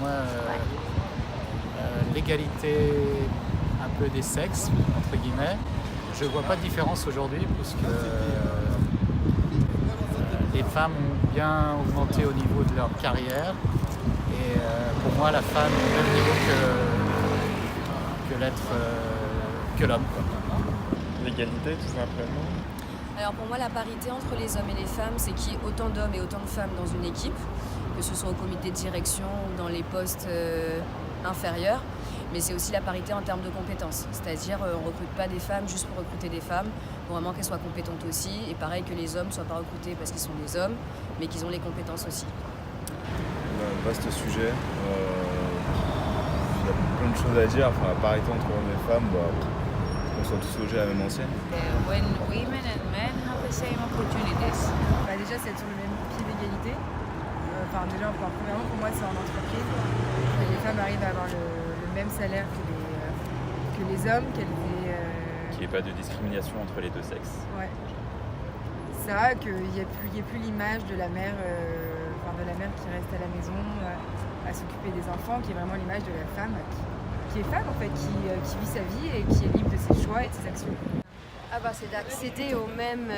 moi, l'égalité un peu des sexes, entre guillemets. Je ne vois pas de différence aujourd'hui puisque les femmes ont bien augmenté au niveau de leur carrière. Et pour moi, la femme est au même niveau que l'homme. L'égalité, tout simplement. Alors pour moi, la parité entre les hommes et les femmes, c'est qu'il y ait autant d'hommes et autant de femmes dans une équipe, que ce soit au comité de direction ou dans les postes inférieurs. Mais c'est aussi la parité en termes de compétences. C'est-à-dire, on ne recrute pas des femmes juste pour recruter des femmes, pour vraiment qu'elles soient compétentes aussi. Et pareil que les hommes ne soient pas recrutés parce qu'ils sont des hommes, mais qu'ils ont les compétences aussi. Vaste sujet. Il y a plein de choses à dire. Enfin, la parité entre hommes et femmes, qu'on soit tous logés à la même enseigne. When women and men have the same opportunities. Déjà, c'est être sur le même pied d'égalité. Premièrement, pour moi, c'est en entreprise. Les femmes arrivent à avoir le même salaire que les hommes, qu'il n'y ait pas de discrimination entre les deux sexes. Ouais. Ça, qu'il n'y ait plus l'image de la mère, de la mère qui reste à la maison à s'occuper des enfants, qui est vraiment l'image de la femme qui est femme en fait, qui vit sa vie et qui est libre de ses choix et de ses actions. C'est d'accéder au même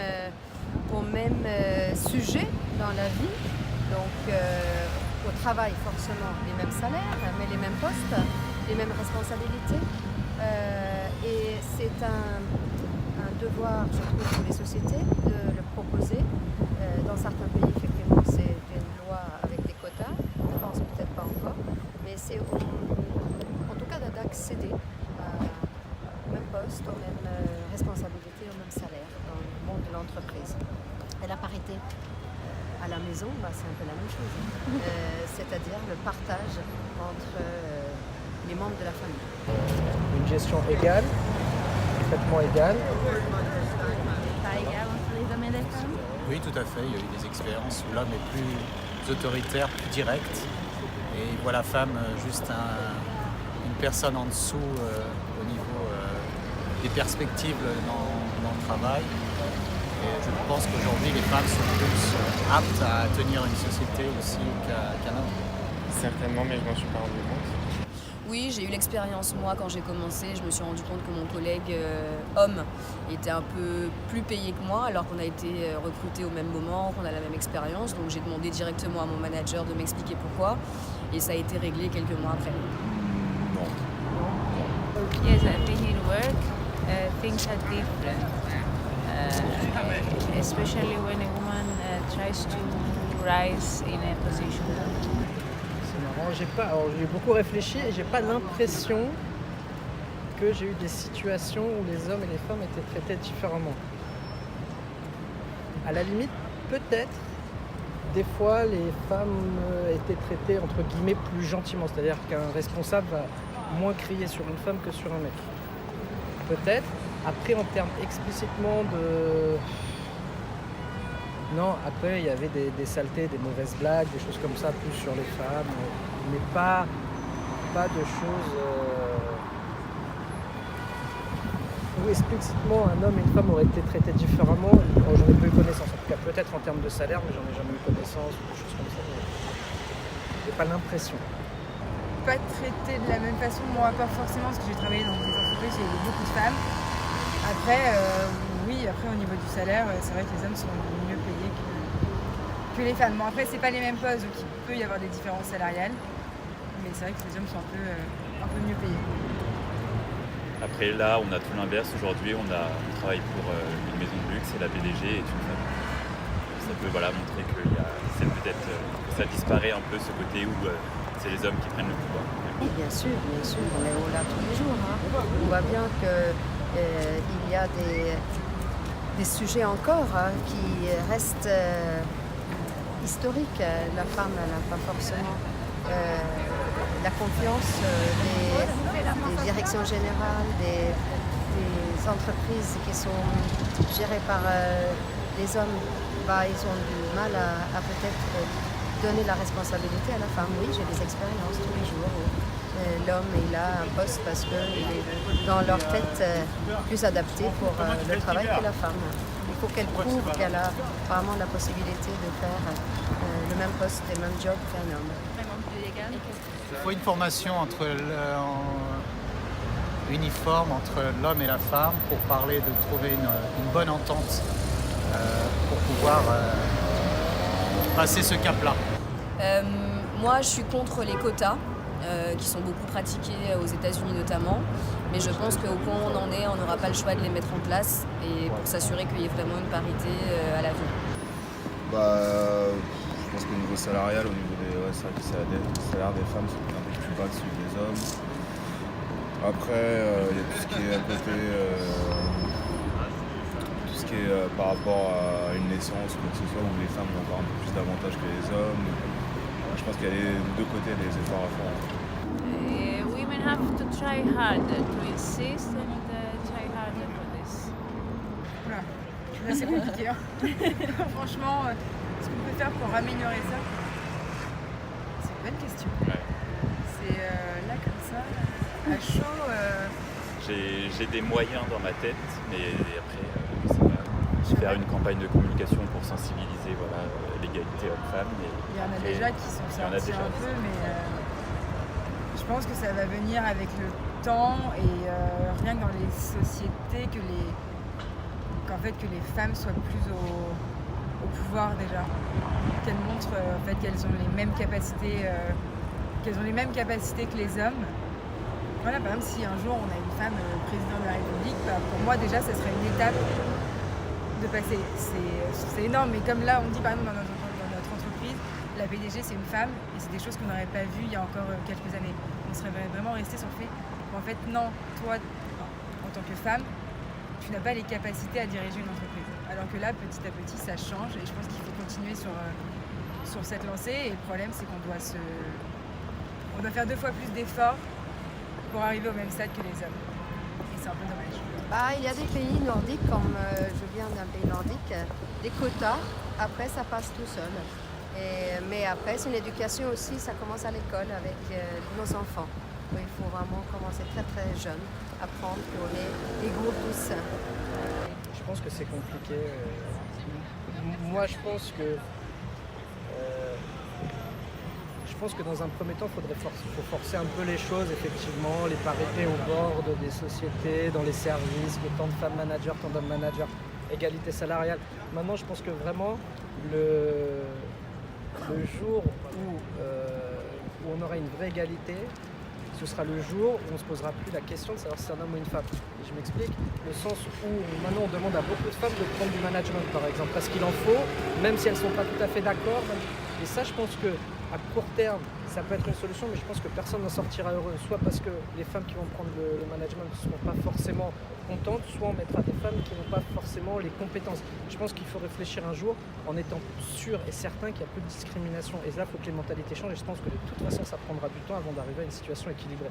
sujet dans la vie, donc au travail forcément les mêmes salaires, mais les mêmes postes, les mêmes responsabilités. Et c'est un devoir, je trouve, pour les sociétés de le proposer. Dans certains pays, effectivement, c'est une loi avec des quotas. En France, peut-être pas encore. Mais c'est en tout cas d'accéder au même poste, aux mêmes responsabilités, au même salaire dans le monde de l'entreprise. Et la parité à la maison, c'est un peu la même chose. C'est-à-dire le partage entre les membres de la famille. Une gestion égale, un traitement égal. Pas égal entre les hommes et les femmes. Oui, tout à fait. Il y a eu des expériences où l'homme est plus autoritaire, plus direct. Et il voit la femme juste une personne en dessous au niveau des perspectives dans le travail. Et je pense qu'aujourd'hui, les femmes sont plus aptes à tenir une société aussi qu'un homme. Certainement, mais je m'en suis pas rendu compte. Oui, j'ai eu l'expérience, moi, quand j'ai commencé, je me suis rendu compte que mon collègue homme était un peu plus payé que moi, alors qu'on a été recrutés au même moment, qu'on a la même expérience. Donc j'ai demandé directement à mon manager de m'expliquer pourquoi, et ça a été réglé quelques mois après. Yes, I think in work things are different, especially when a woman tries to rise in a position. C'est marrant, j'ai beaucoup réfléchi et j'ai pas l'impression que j'ai eu des situations où les hommes et les femmes étaient traités différemment. À la limite, peut-être, des fois, les femmes étaient traitées entre guillemets plus gentiment, c'est-à-dire qu'un responsable va moins crier sur une femme que sur un mec. Peut-être. Après, en termes explicitement de... Non, après, il y avait des saletés, des mauvaises blagues, des choses comme ça, plus sur les femmes, mais pas de choses où explicitement un homme et une femme auraient été traités différemment. J'en ai pas eu connaissance, en tout cas peut-être en termes de salaire, mais j'en ai jamais eu connaissance ou des choses comme ça. J'ai pas l'impression. Pas traité de la même façon, moi pas forcément, parce que j'ai travaillé dans des entreprises où il y avait beaucoup de femmes. Après, au niveau du salaire, c'est vrai que les hommes sont mieux payés que les femmes. Bon, après, c'est pas les mêmes postes, donc il peut y avoir des différences salariales. Mais c'est vrai que les hommes sont un peu mieux payés. Après là, on a tout l'inverse. Aujourd'hui, on travaille pour une maison de luxe et la PDG est une femme. Ça peut montrer que ça disparaît un peu ce côté où c'est les hommes qui prennent le pouvoir. Oui, bien sûr, on est là tous les jours. On voit bien qu'il y a des sujets encore qui restent historiques. La femme, elle n'a pas forcément la confiance des directions générales, des entreprises qui sont gérées par les hommes. Ils ont du mal à peut-être donner la responsabilité à la femme. Oui, j'ai des expériences tous les jours où l'homme il a un poste parce qu'il est dans leur tête plus adapté pour le travail que la femme. Il faut qu'elle prouve qu'elle a vraiment la possibilité de faire le même poste et le même job qu'un homme. Vraiment plus légal. Il faut une formation uniforme entre l'homme et la femme pour parler de trouver une bonne entente pour pouvoir passer ce cap-là. Moi, je suis contre les quotas qui sont beaucoup pratiqués aux États-Unis notamment. Mais je pense qu'au point où on en est, on n'aura pas le choix de les mettre en place et pour s'assurer qu'il y ait vraiment une parité à l'avenir. Je pense qu'au niveau salarial, au niveau des salaires des femmes sont un peu plus bas que celui des hommes. Après, il y a tout ce qui est à côté, tout ce qui est par rapport à une naissance ou quoi que ce soit, où les femmes ont encore un peu plus d'avantages que les hommes. Je pense qu'il y a les deux côtés des efforts à faire. Women have to try harder to insist and try harder for this. Voilà. Là, c'est compliqué. Hein. Franchement, ce qu'on peut faire pour améliorer ça, c'est une bonne question. Ouais. C'est là comme ça, à chaud. J'ai des moyens dans ma tête, mais après, je vais faire une campagne de communication pour sensibiliser l'égalité homme-femme. Il y en a déjà qui sont sortis un peu, mais je pense que ça va venir avec le temps et rien que dans les sociétés que les femmes soient plus au pouvoir déjà, qu'elles montrent qu'elles ont les mêmes capacités, que les hommes. Voilà, par exemple, si un jour on a une femme présidente de la République, pour moi déjà, ça serait une étape de passer. C'est énorme, mais comme là, on dit par exemple dans notre entreprise, la PDG c'est une femme et c'est des choses qu'on n'aurait pas vues il y a encore quelques années. On serait vraiment resté sur le fait qu'en fait, non, toi, en tant que femme, tu n'as pas les capacités à diriger une entreprise. Alors que là, petit à petit, ça change et je pense qu'il faut continuer sur cette lancée. Et le problème, c'est qu'on doit faire 2 fois plus d'efforts pour arriver au même stade que les hommes. Et c'est un peu dommage. Il y a des pays nordiques, comme je viens d'un pays nordique, des quotas, après ça passe tout seul. Mais après, c'est une éducation aussi, ça commence à l'école avec nos enfants. Il faut vraiment commencer très très jeune, apprendre qu'on est égaux tous. Je pense que c'est compliqué. Moi, je pense que dans un premier temps, il faut forcer un peu les choses, effectivement, les parités au bord des sociétés, dans les services, tant de femmes managers, tant d'hommes managers, égalité salariale. Maintenant, je pense que vraiment, le jour où on aura une vraie égalité, ce sera le jour où on ne se posera plus la question de savoir si c'est un homme ou une femme. Et je m'explique, le sens où maintenant on demande à beaucoup de femmes de prendre du management par exemple, parce qu'il en faut, même si elles ne sont pas tout à fait d'accord. Et ça, je pense que à court terme, ça peut être une solution, mais je pense que personne n'en sortira heureux, soit parce que les femmes qui vont prendre le management ne seront pas forcément contentes, soit on mettra des femmes qui n'ont pas forcément les compétences. Je pense qu'il faut réfléchir un jour en étant sûr et certain qu'il n'y a plus de discrimination. Et là, il faut que les mentalités changent, et je pense que de toute façon, ça prendra du temps avant d'arriver à une situation équilibrée.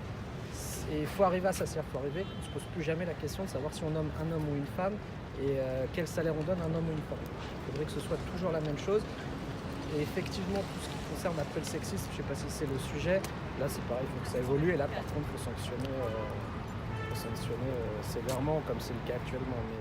Et il faut arriver à ça, c'est-à-dire qu'il faut arriver, on ne se pose plus jamais la question de savoir si on nomme un homme ou une femme et quel salaire on donne à un homme ou une femme. Il faudrait que ce soit toujours la même chose. Et effectivement, tout ce qui concerne après le sexisme, je ne sais pas si c'est le sujet, là c'est pareil, il faut que ça évolue, et là par contre il faut sanctionner sévèrement comme c'est le cas actuellement. Mais...